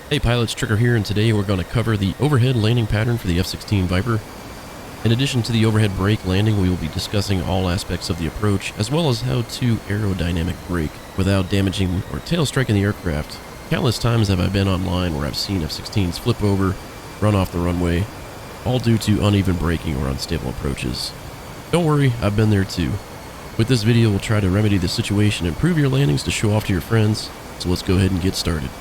Hey pilots, Trigger here, and today we're going to cover the overhead landing pattern for the F-16 Viper. In addition to the overhead brake landing, we will be discussing all aspects of the approach, as well as how to aerodynamic brake without damaging or tail striking the aircraft. Countless times have I been online where I've seen F-16s flip over, run off the runway, all due to uneven braking or unstable approaches. Don't worry, I've been there too. With this video, we'll try to remedy the situation and improve your landings to show off to your friends, so let's go ahead and get started.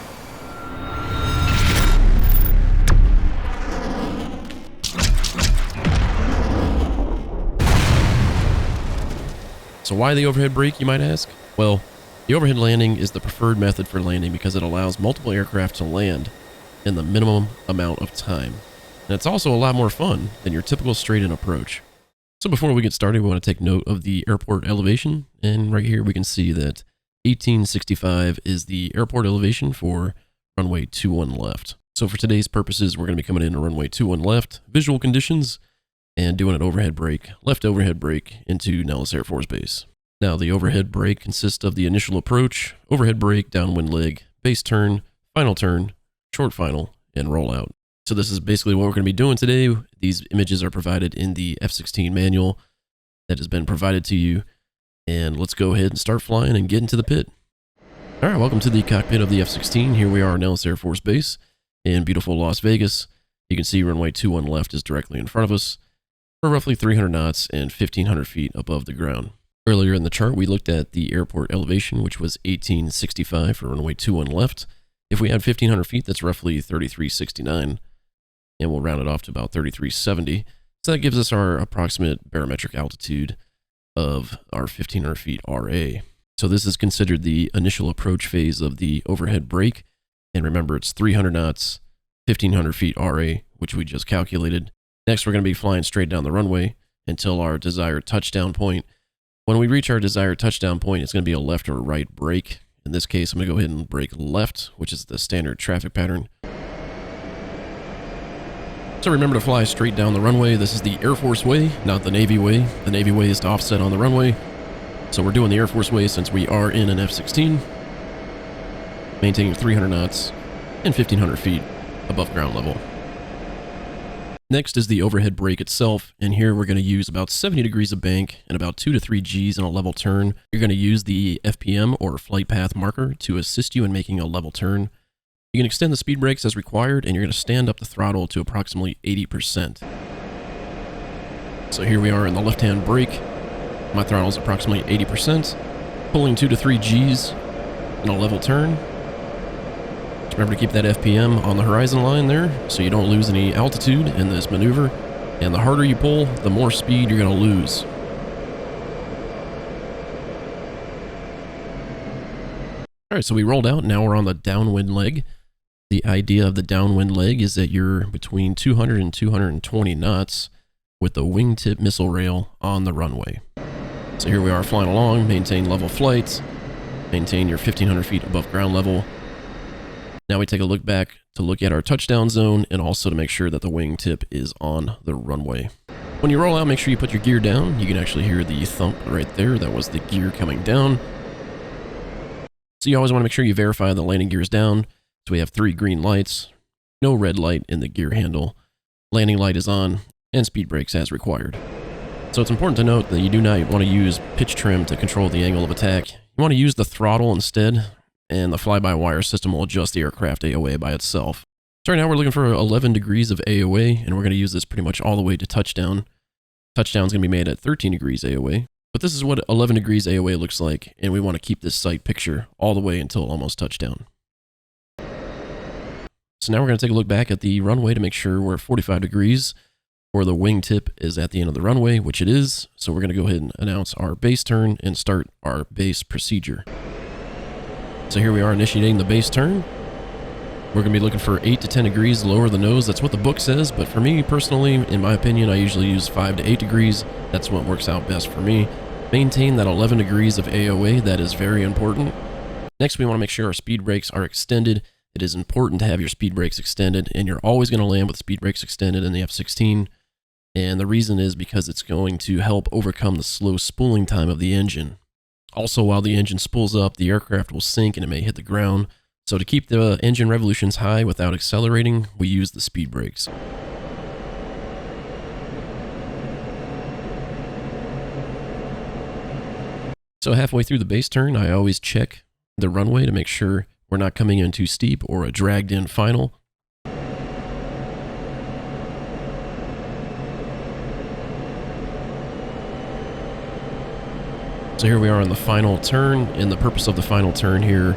So why the overhead brake, you might ask? Well, the overhead landing is the preferred method for landing because it allows multiple aircraft to land in the minimum amount of time. And it's also a lot more fun than your typical straight-in approach. So before we get started, we want to take note of the airport elevation. And right here we can see that 1865 is the airport elevation for runway 21 left. So for today's purposes, we're going to be coming in to runway 21 left, visual conditions, and doing an overhead brake, left overhead brake into Nellis Air Force Base. Now, the overhead brake consists of the initial approach, overhead brake, downwind leg, base turn, short final, and rollout. So this is basically what we're going to be doing today. These images are provided in the F-16 manual that has been provided to you. And let's go ahead and start flying and get into the pit. All right, welcome to the cockpit of the F-16. Here we are at Nellis Air Force Base in beautiful Las Vegas. You can see runway 21 left is directly in front of us. We're roughly 300 knots and 1,500 feet above the ground. Earlier in the chart, we looked at the airport elevation, which was 1865 for runway 21 left. If we add 1,500 feet, that's roughly 3369, and we'll round it off to about 3370. So that gives us our approximate barometric altitude of our 1,500 feet RA. So this is considered the initial approach phase of the overhead brake. And remember, it's 300 knots, 1,500 feet RA, which we just calculated. Next, we're going to be flying straight down the runway until our desired touchdown point. When we reach our desired touchdown point, it's going to be a left or right brake. In this case, I'm going to go ahead and brake left, which is the standard traffic pattern. So remember to fly straight down the runway. This is the Air Force way, not the Navy way. The Navy way is to offset on the runway. So we're doing the Air Force way since we are in an F-16, maintaining 300 knots and 1,500 feet above ground level. Next is the overhead brake itself, and here we're going to use about 70 degrees of bank and about 2 to 3 Gs in a level turn. You're going to use the FPM or flight path marker to assist you in making a level turn. You can extend the speed brakes as required, and you're going to stand up the throttle to approximately 80%. So here we are in the left-hand brake. My throttle is approximately 80%, pulling 2 to 3 Gs in a level turn. Remember to keep that FPM on the horizon line there so you don't lose any altitude in this maneuver. And the harder you pull, the more speed you're going to lose. All right, so we rolled out. Now we're on the downwind leg. The idea of the downwind leg is that you're between 200 and 220 knots with the wingtip missile rail on the runway. So here we are flying along, maintain level flight, maintain your 1,500 feet above ground level. Now we take a look back to look at our touchdown zone and also to make sure that the wingtip is on the runway. When you roll out, make sure you put your gear down. You can actually hear the thump right there. That was the gear coming down. So you always want to make sure you verify the landing gear is down. So we have 3 green lights, no red light in the gear handle. Landing light is on, and speed brakes as required. So it's important to note that you do not want to use pitch trim to control the angle of attack. You want to use the throttle instead, and the fly-by-wire system will adjust the aircraft AOA by itself. So right now we're looking for 11 degrees of AOA, and we're going to use this pretty much all the way to touchdown. Touchdown's going to be made at 13 degrees AOA, but this is what 11 degrees AOA looks like, and we want to keep this sight picture all the way until almost touchdown. So now we're going to take a look back at the runway to make sure we're 45 degrees, or the wingtip is at the end of the runway, which it is. So we're going to go ahead and announce our base turn and start our base procedure. So here we are initiating the base turn. We're going to be looking for 8 to 10 degrees lower the nose. That's what the book says, but for me personally, in my opinion, I usually use 5 to 8 degrees. That's what works out best for me. Maintain that 11 degrees of AOA. That is very important. Next, we want to make sure our speed brakes are extended. It is important to have your speed brakes extended, and you're always going to land with speed brakes extended in the F-16. And the reason is because it's going to help overcome the slow spooling time of the engine. Also, while the engine spools up, the aircraft will sink and it may hit the ground. So to keep the engine revolutions high without accelerating, we use the speed brakes. So halfway through the base turn, I always check the runway to make sure we're not coming in too steep or a dragged in final. So here we are on the final turn, and the purpose of the final turn here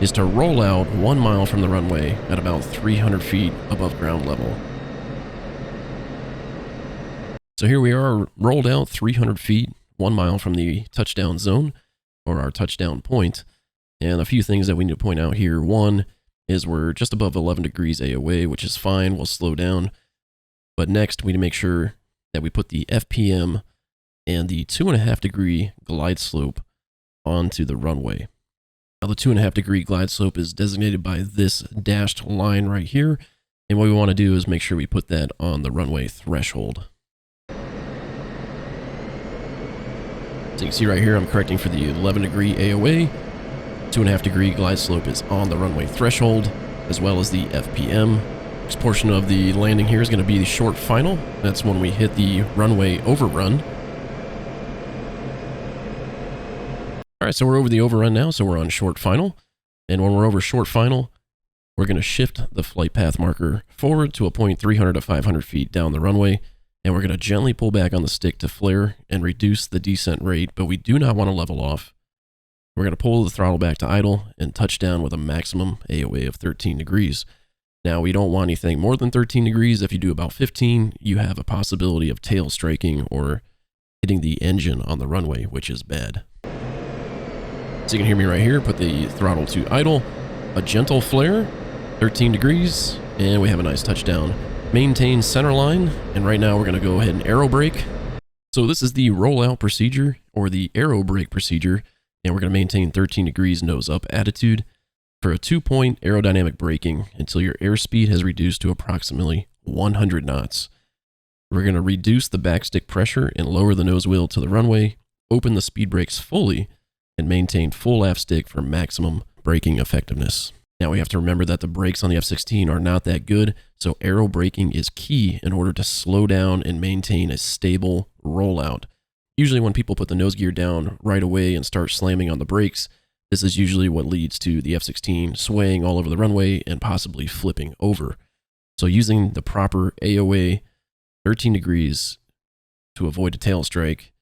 is to roll out 1 mile from the runway at about 300 feet above ground level. So here we are rolled out 300 feet, 1 mile from the touchdown zone, or our touchdown point. And a few things that we need to point out here. One is we're just above 11 degrees AOA, which is fine. We'll slow down. But next, we need to make sure that we put the FPM and the 2.5 degree glide slope onto the runway. Now, the 2.5 degree glide slope is designated by this dashed line right here. And what we want to do is make sure we put that on the runway threshold. So you can see right here, I'm correcting for the 11 degree AOA. 2.5 degree glide slope is on the runway threshold, as well as the FPM. This portion of the landing here is going to be the short final. That's when we hit the runway overrun. All right, so we're over the overrun now, so we're on short final. And when we're over short final, we're going to shift the flight path marker forward to a point 300 to 500 feet down the runway. And we're going to gently pull back on the stick to flare and reduce the descent rate, but we do not want to level off. We're going to pull the throttle back to idle and touch down with a maximum AOA of 13 degrees. Now, we don't want anything more than 13 degrees. If you do about 15, you have a possibility of tail striking or hitting the engine on the runway, which is bad. So you can hear me right here, put the throttle to idle, a gentle flare, 13 degrees, and we have a nice touchdown. Maintain center line, and right now we're going to go ahead and aero brake. So this is the rollout procedure, or the aero brake procedure, and we're going to maintain 13 degrees nose up attitude for a 2-point aerodynamic braking until your airspeed has reduced to approximately 100 knots. We're going to reduce the backstick pressure and lower the nose wheel to the runway, open the speed brakes fully, and maintain full aft stick for maximum braking effectiveness. Now we have to remember that the brakes on the F16 are not that good, so aero braking is key in order to slow down and maintain a stable rollout. Usually when people put the nose gear down right away and start slamming on the brakes, this is usually what leads to the F16 swaying all over the runway and possibly flipping over. So using the proper AOA 13 degrees to avoid a tail strike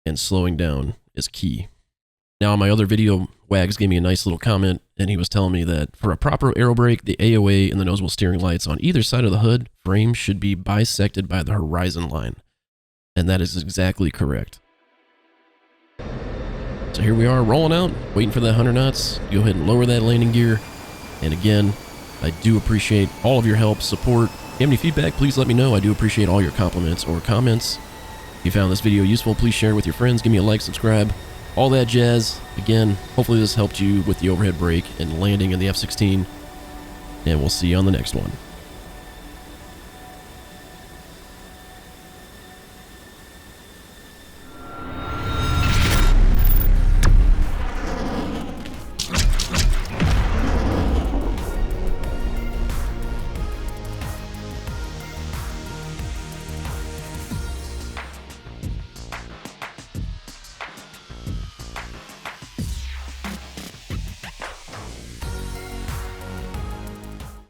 and slowing down is key. Now, in my other video, Wags gave me a nice little comment, and he was telling me that for a proper aero brake, the AOA and the nose wheel steering lights on either side of the hood frame should be bisected by the horizon line. And that is exactly correct. So here we are rolling out, waiting for that 100 knots. Go ahead and lower that landing gear. And again, I do appreciate all of your help, support. If you have any feedback, please let me know. I do appreciate all your compliments or comments. If you found this video useful, please share it with your friends. Give me a like, subscribe. All that jazz. Again, hopefully this helped you with the overhead brake and landing in the F-16. And we'll see you on the next one.